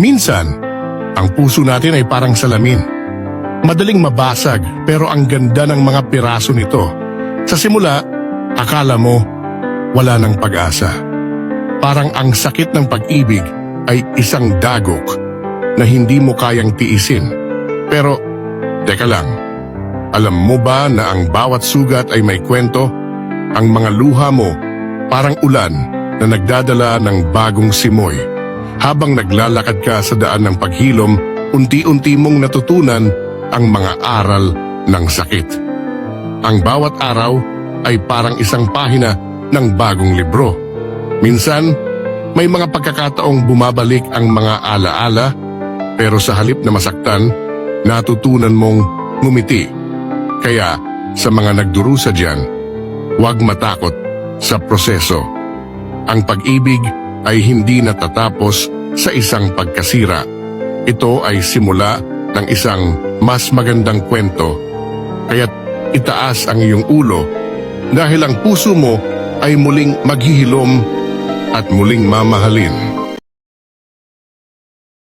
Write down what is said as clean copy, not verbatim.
Minsan, ang puso natin ay parang salamin. Madaling mabasag pero ang ganda ng mga piraso nito. Sa simula, akala mo wala ng pag-asa. Parang ang sakit ng pag-ibig ay isang dagok na hindi mo kayang tiisin. Pero, teka lang, alam mo ba na ang bawat sugat ay may kwento? Ang mga luha mo parang ulan na nagdadala ng bagong simoy. Habang naglalakad ka sa daan ng paghilom, unti-unti mong natutunan ang mga aral ng sakit. Ang bawat araw ay parang isang pahina ng bagong libro. Minsan, may mga pagkakataong bumabalik ang mga alaala, pero sa halip na masaktan, natutunan mong ngumiti. Kaya, sa mga nagdurusa diyan, huwag matakot sa proseso. Ang pag-ibig ay hindi natatapos sa isang pagkasira. Ito ay simula ng isang mas magandang kwento. Kaya't itaas ang iyong ulo dahil ang puso mo ay muling maghihilom at muling mamahalin.